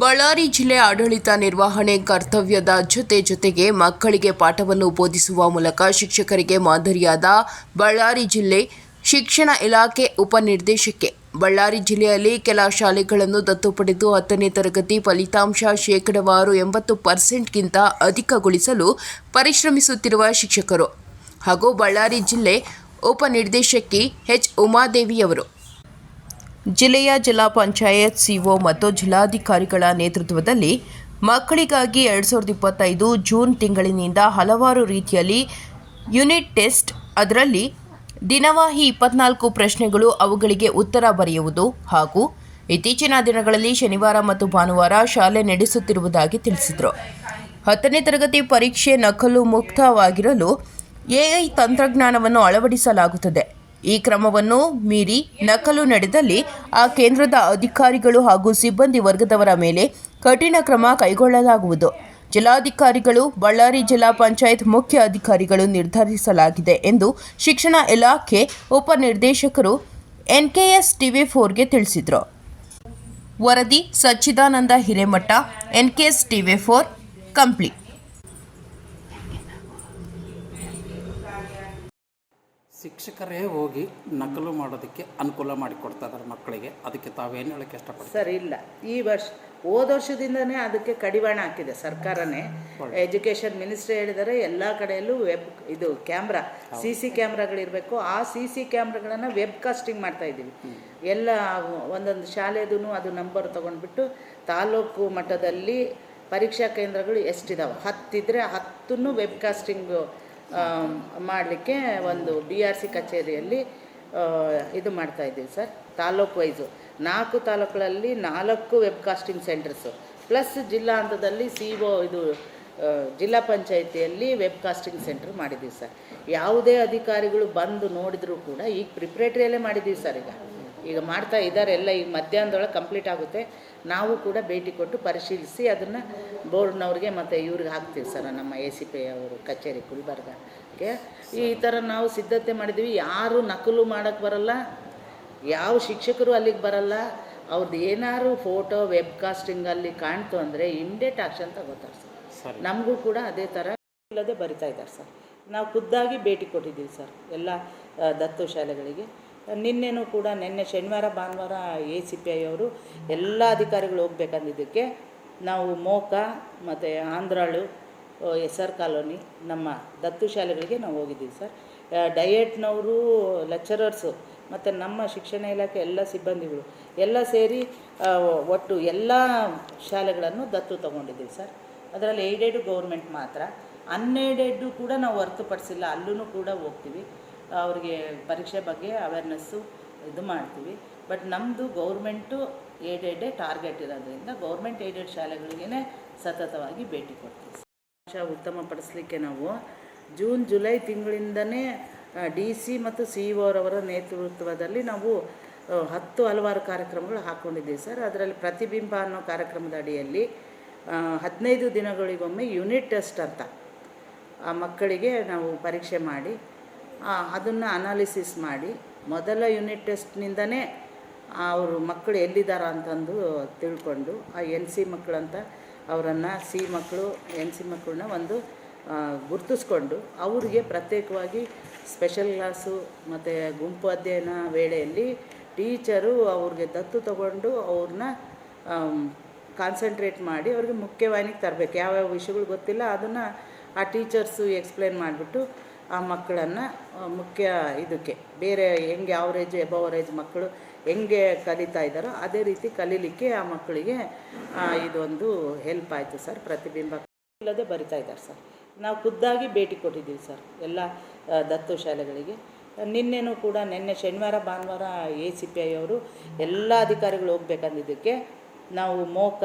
ಬಳ್ಳಾರಿ ಜಿಲ್ಲೆ ಆಡಳಿತ ನಿರ್ವಹಣೆ ಕರ್ತವ್ಯದ ಜೊತೆಗೆ ಮಕ್ಕಳಿಗೆ ಪಾಠವನ್ನು ಬೋಧಿಸುವ ಮೂಲಕ ಶಿಕ್ಷಕರಿಗೆ ಮಾದರಿಯಾದ ಬಳ್ಳಾರಿ ಜಿಲ್ಲೆ ಶಿಕ್ಷಣ ಇಲಾಖೆ ಉಪನಿರ್ದೇಶಕಿ. ಬಳ್ಳಾರಿ ಜಿಲ್ಲೆಯಲ್ಲಿ ಕೆಲ ಶಾಲೆಗಳನ್ನು ದತ್ತು ಪಡೆದು 10ನೇ ತರಗತಿ ಫಲಿತಾಂಶ ಶೇಕಡಾವಾರು 80%ಗಿಂತ ಅಧಿಕಗೊಳಿಸಲು ಪರಿಶ್ರಮಿಸುತ್ತಿರುವ ಶಿಕ್ಷಕರು ಹಾಗೂ ಬಳ್ಳಾರಿ ಜಿಲ್ಲೆ ಉಪನಿರ್ದೇಶಕಿ ಎಚ್ ಉಮಾದೇವಿಯವರು ಜಿಲ್ಲೆಯ ಜಿಲ್ಲಾ ಪಂಚಾಯತ್ ಸಿಒ ಮತ್ತು ಜಿಲ್ಲಾಧಿಕಾರಿಗಳ ನೇತೃತ್ವದಲ್ಲಿ ಮಕ್ಕಳಿಗಾಗಿ 2025 ಜೂನ್ ತಿಂಗಳಿನಿಂದ ಹಲವಾರು ರೀತಿಯಲ್ಲಿ ಯೂನಿಟ್ ಟೆಸ್ಟ್, ಅದರಲ್ಲಿ ದಿನವಾಹಿ 24 ಪ್ರಶ್ನೆಗಳು, ಅವುಗಳಿಗೆ ಉತ್ತರ ಬರೆಯುವುದು ಹಾಗೂ ಇತ್ತೀಚಿನ ದಿನಗಳಲ್ಲಿ ಶನಿವಾರ ಮತ್ತು ಭಾನುವಾರ ಶಾಲೆ ನಡೆಸುತ್ತಿರುವುದಾಗಿ ತಿಳಿಸಿದರು. 10ನೇ ತರಗತಿ ಪರೀಕ್ಷೆ ನಕಲು ಮುಕ್ತವಾಗಿರಲು ಎಐ ತಂತ್ರಜ್ಞಾನವನ್ನು ಅಳವಡಿಸಲಾಗುತ್ತದೆ. ಈ ಕ್ರಮವನ್ನು ಮೀರಿ ನಕಲು ನಡೆದಲ್ಲಿ ಆ ಕೇಂದ್ರದ ಅಧಿಕಾರಿಗಳು ಹಾಗೂ ಸಿಬ್ಬಂದಿ ವರ್ಗದವರ ಮೇಲೆ ಕಠಿಣ ಕ್ರಮ ಕೈಗೊಳ್ಳಲಾಗುವುದು. ಜಿಲ್ಲಾಧಿಕಾರಿಗಳು, ಬಳ್ಳಾರಿ ಜಿಲ್ಲಾ ಪಂಚಾಯತ್ ಮುಖ್ಯ ಅಧಿಕಾರಿಗಳು ನಿರ್ಧರಿಸಲಾಗಿದೆ ಎಂದು ಶಿಕ್ಷಣ ಇಲಾಖೆ ಉಪನಿರ್ದೇಶಕರು ಎನ್ಕೆಎಸ್ ಟಿವಿ4ಗೆ ತಿಳಿಸಿದರು. ವರದಿ ಸಚ್ಚಿದಾನಂದ ಹಿರೇಮಠ, ಎನ್ಕೆಎಸ್ ಟಿವಿ4, ಕಂಪ್ಲಿ. ಶಿಕ್ಷಕರೇ ಹೋಗಿ ನಕಲು ಮಾಡೋದಕ್ಕೆ ಅನುಕೂಲ ಮಾಡಿಕೊಡ್ತಾ ಇದ್ದಾರೆ ಮಕ್ಕಳಿಗೆ. ಅದಕ್ಕೆ ತಾವೇನು ಹೇಳೋಕ್ಕೆ ಇಷ್ಟಪಡ್ತೀವಿ? ಸರ್, ಇಲ್ಲ, ಈ ಹೋದ ವರ್ಷದಿಂದನೇ ಅದಕ್ಕೆ ಕಡಿವಾಣ ಹಾಕಿದೆ ಸರ್ಕಾರನೇ. ಎಜುಕೇಷನ್ ಮಿನಿಸ್ಟ್ರಿ ಹೇಳಿದರೆ ಎಲ್ಲ ಕಡೆಯಲ್ಲೂ ಇದು ಕ್ಯಾಮ್ರಾ, CC ಕ್ಯಾಮ್ರಾಗಳಿರಬೇಕು. ಆ CC ಕ್ಯಾಮ್ರಾಗಳನ್ನು ವೆಬ್ ಕಾಸ್ಟಿಂಗ್ ಮಾಡ್ತಾ ಇದ್ದೀವಿ. ಎಲ್ಲ ಒಂದೊಂದು ಶಾಲೆದೂ ಅದು ನಂಬರ್ ತೊಗೊಂಡ್ಬಿಟ್ಟು ತಾಲೂಕು ಮಟ್ಟದಲ್ಲಿ ಪರೀಕ್ಷಾ ಕೇಂದ್ರಗಳು ಎಷ್ಟಿದಾವೆ, 10 ಇದ್ದರೆ 10 ವೆಬ್ ಕಾಸ್ಟಿಂಗು ಮಾಡಲಿಕ್ಕೆ ಒಂದು BRC ಕಚೇರಿಯಲ್ಲಿ ಇದು ಮಾಡ್ತಾಯಿದ್ದೀವಿ ಸರ್. ತಾಲೂಕು ವೈಸು 4 ತಾಲೂಕುಗಳಲ್ಲಿ 4 ವೆಬ್ ಕಾಸ್ಟಿಂಗ್ ಸೆಂಟರ್ಸು ಪ್ಲಸ್ ಜಿಲ್ಲಾ ಹಂತದಲ್ಲಿ CO ಇದು ಜಿಲ್ಲಾ ಪಂಚಾಯಿತಿಯಲ್ಲಿ ವೆಬ್ ಕಾಸ್ಟಿಂಗ್ ಸೆಂಟರ್ ಮಾಡಿದ್ದೀವಿ ಸರ್. ಯಾವುದೇ ಅಧಿಕಾರಿಗಳು ಬಂದು ನೋಡಿದರೂ ಕೂಡ ಈಗ ಪ್ರಿಪ್ರೇಟ್ರಿಯಲ್ಲೇ ಮಾಡಿದ್ದೀವಿ ಸರ್. ಈಗ ಮಾಡ್ತಾ ಇದ್ದಾರೆ ಎಲ್ಲ. ಈಗ ಮಧ್ಯಾಹ್ನದೊಳಗೆ ಕಂಪ್ಲೀಟ್ ಆಗುತ್ತೆ. ನಾವು ಕೂಡ ಭೇಟಿ ಕೊಟ್ಟು ಪರಿಶೀಲಿಸಿ ಅದನ್ನು ಬೋರ್ಡ್ನವ್ರಿಗೆ ಮತ್ತು ಇವ್ರಿಗೆ ಹಾಕ್ತೀವಿ ಸರ್. ನಮ್ಮ ACP ಅವರು ಕಚೇರಿ ಗುಲ್ಬರ್ಗಕ್ಕೆ ಈ ಥರ ನಾವು ಸಿದ್ಧತೆ ಮಾಡಿದ್ದೀವಿ. ಯಾರು ನಕಲು ಮಾಡೋಕ್ಕೆ ಬರಲ್ಲ, ಯಾವ ಶಿಕ್ಷಕರು ಅಲ್ಲಿಗೆ ಬರಲ್ಲ. ಅವ್ರದ್ದು ಏನಾದ್ರು ಫೋಟೋ ವೆಬ್ ಕಾಸ್ಟಿಂಗಲ್ಲಿ ಕಾಣ್ತು ಅಂದರೆ ಇಮ್ಡಿಯೇಟ್ ಆಕ್ಷನ್ ತಗೋತಾರೆ ಸರ್. ನಮಗೂ ಕೂಡ ಅದೇ ಥರ ಇಲ್ಲದೆ ಬರಿತಾ ಇದ್ದಾರೆ ಸರ್. ನಾವು ಖುದ್ದಾಗಿ ಭೇಟಿ ಕೊಟ್ಟಿದ್ದೀವಿ ಸರ್ ಎಲ್ಲ ದತ್ತು ಶಾಲೆಗಳಿಗೆ. ನಿನ್ನೆನೂ ಕೂಡ ನಿನ್ನೆ ಶನಿವಾರ ಭಾನುವಾರ ACPI ಅವರು ಎಲ್ಲ ಅಧಿಕಾರಿಗಳು ಹೋಗ್ಬೇಕಂದಿದ್ದಕ್ಕೆ ನಾವು ಮೋಕ ಮತ್ತು ಆಂಧ್ರಾಳು, SR ಕಾಲೋನಿ ನಮ್ಮ ದತ್ತು ಶಾಲೆಗಳಿಗೆ ನಾವು ಹೋಗಿದ್ದೀವಿ ಸರ್. ಡಯಟ್ನವರು, ಲೆಕ್ಚರರ್ಸು ಮತ್ತು ನಮ್ಮ ಶಿಕ್ಷಣ ಇಲಾಖೆ ಎಲ್ಲ ಸಿಬ್ಬಂದಿಗಳು ಎಲ್ಲ ಸೇರಿ ಒಟ್ಟು ಎಲ್ಲ ಶಾಲೆಗಳನ್ನು ದತ್ತು ತೊಗೊಂಡಿದ್ದೀವಿ ಸರ್. ಅದರಲ್ಲಿ ಏಡೆಡ್ ಗೌರ್ಮೆಂಟ್ ಮಾತ್ರ, ಅನ್ಏಡೆಡ್ಡು ಕೂಡ ನಾವು ಹೊರತುಪಡಿಸಿಲ್ಲ. ಅಲ್ಲೂ ಕೂಡ ಹೋಗ್ತೀವಿ, ಅವ್ರಿಗೆ ಪರೀಕ್ಷೆ ಬಗ್ಗೆ ಅವೇರ್ನೆಸ್ಸು ಇದು ಮಾಡ್ತೀವಿ. ಬಟ್ ನಮ್ಮದು ಗೌರ್ಮೆಂಟು ಏಡೆಡೇ ಟಾರ್ಗೆಟ್ ಇರೋದ್ರಿಂದ ಗೌರ್ಮೆಂಟ್ ಏಡೆಡ್ ಶಾಲೆಗಳಿಗೇ ಸತತವಾಗಿ ಭೇಟಿ ಕೊಡ್ತೀವಿ. ಉತ್ತಮಪಡಿಸಲಿಕ್ಕೆ ನಾವು ಜೂನ್ ಜುಲೈ ತಿಂಗಳಿಂದನೇ DC ಮತ್ತು CO ಅವರ ನೇತೃತ್ವದಲ್ಲಿ ನಾವು 10 ಹಲವಾರು ಕಾರ್ಯಕ್ರಮಗಳು ಹಾಕ್ಕೊಂಡಿದ್ದೀವಿ ಸರ್. ಅದರಲ್ಲಿ ಪ್ರತಿಬಿಂಬ ಅನ್ನೋ ಕಾರ್ಯಕ್ರಮದ ಅಡಿಯಲ್ಲಿ 15 ದಿನಗಳಿಗೊಮ್ಮೆ ಯೂನಿಟ್ ಟೆಸ್ಟ್ ಅಂತ ಆ ಮಕ್ಕಳಿಗೆ ನಾವು ಪರೀಕ್ಷೆ ಮಾಡಿ ಅದನ್ನು ಅನಾಲಿಸಿಸ್ ಮಾಡಿ ಮೊದಲ ಯೂನಿಟ್ ಟೆಸ್ಟ್ನಿಂದನೇ ಅವರು ಮಕ್ಕಳು ಎಲ್ಲಿದ್ದಾರೆ ಅಂತಂದು ತಿಳ್ಕೊಂಡು ಆ NC ಮಕ್ಕಳಂತ ಅವರನ್ನು C ಮಕ್ಕಳು NC ಮಕ್ಕಳನ್ನ ಒಂದು ಗುರುತಿಸ್ಕೊಂಡು ಅವರಿಗೆ ಪ್ರತ್ಯೇಕವಾಗಿ ಸ್ಪೆಷಲ್ ಕ್ಲಾಸು ಮತ್ತು ಗುಂಪು ಅಧ್ಯಯನ ವೇಳೆಯಲ್ಲಿ ಟೀಚರು ಅವ್ರಿಗೆ ದತ್ತು ತಗೊಂಡು ಅವ್ರನ್ನ ಕಾನ್ಸಂಟ್ರೇಟ್ ಮಾಡಿ ಅವ್ರಿಗೆ ಮುಖ್ಯವಾಹಿನಿಗೆ ತರಬೇಕು. ಯಾವ್ಯಾವ ವಿಷಯಗಳು ಗೊತ್ತಿಲ್ಲ ಅದನ್ನು ಆ ಟೀಚರ್ಸು ಎಕ್ಸ್ಪ್ಲೇನ್ ಮಾಡಿಬಿಟ್ಟು ಆ ಮಕ್ಕಳನ್ನು ಮುಖ್ಯ ಇದಕ್ಕೆ ಬೇರೆ ಹೆಂಗೆ ಅವರೇಜ್ ಎಬವರೇಜ್ ಮಕ್ಕಳು ಹೆಂಗೆ ಕಲಿತಾ ಇದ್ದಾರೋ ಅದೇ ರೀತಿ ಕಲೀಲಿಕ್ಕೆ ಆ ಮಕ್ಕಳಿಗೆ ಇದೊಂದು ಹೆಲ್ಪ್ ಆಯಿತು ಸರ್. ಪ್ರತಿಬಿಂಬ ಇಲ್ಲದೆ ಬರಿತಾ ಇದ್ದಾರೆ ಸರ್. ನಾವು ಖುದ್ದಾಗಿ ಭೇಟಿ ಕೊಟ್ಟಿದ್ದೀವಿ ಸರ್ ಎಲ್ಲ ದತ್ತು ಶಾಲೆಗಳಿಗೆ. ನಿನ್ನೆನೂ ಕೂಡ ನಿನ್ನೆ ಶನಿವಾರ ಭಾನುವಾರ ACPI ಅವರು ಎಲ್ಲ ಅಧಿಕಾರಿಗಳು ಹೋಗ್ಬೇಕಂದಿದ್ದಕ್ಕೆ ನಾವು ಮೋಕ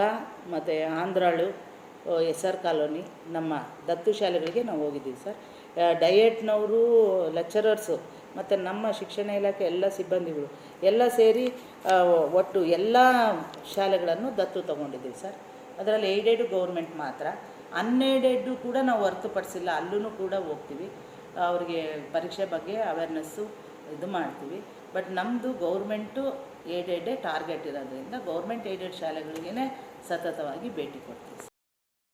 ಮತ್ತು ಆಂಧ್ರಾಳು, SR ಕಾಲೋನಿ ನಮ್ಮ ದತ್ತು ಶಾಲೆಗಳಿಗೆ ನಾವು ಹೋಗಿದ್ದೀವಿ ಸರ್. ಡಯಟ್ನವರು, ಲೆಕ್ಚರರ್ಸು ಮತ್ತು ನಮ್ಮ ಶಿಕ್ಷಣ ಇಲಾಖೆ ಎಲ್ಲ ಸಿಬ್ಬಂದಿಗಳು ಎಲ್ಲ ಸೇರಿ ಒಟ್ಟು ಎಲ್ಲ ಶಾಲೆಗಳನ್ನು ದತ್ತು ತೊಗೊಂಡಿದ್ದೀವಿ ಸರ್. ಅದರಲ್ಲಿ ಏಡೆಡ್ ಗೌರ್ಮೆಂಟ್ ಮಾತ್ರ, ಅನ್ಏಡೆಡ್ಡು ಕೂಡ ನಾವು ಹೊರತುಪಡಿಸಿಲ್ಲ. ಅಲ್ಲೂ ಕೂಡ ಹೋಗ್ತೀವಿ, ಅವ್ರಿಗೆ ಪರೀಕ್ಷೆ ಬಗ್ಗೆ ಅವೇರ್ನೆಸ್ಸು ಇದು ಮಾಡ್ತೀವಿ. ಬಟ್ ನಮ್ಮದು ಗೌರ್ಮೆಂಟು ಏಡೆಡೇ ಟಾರ್ಗೆಟ್ ಇರೋದ್ರಿಂದ ಗೌರ್ಮೆಂಟ್ ಏಡೆಡ್ ಶಾಲೆಗಳಿಗೇ ಸತತವಾಗಿ ಭೇಟಿ ಕೊಡ್ತೀವಿ.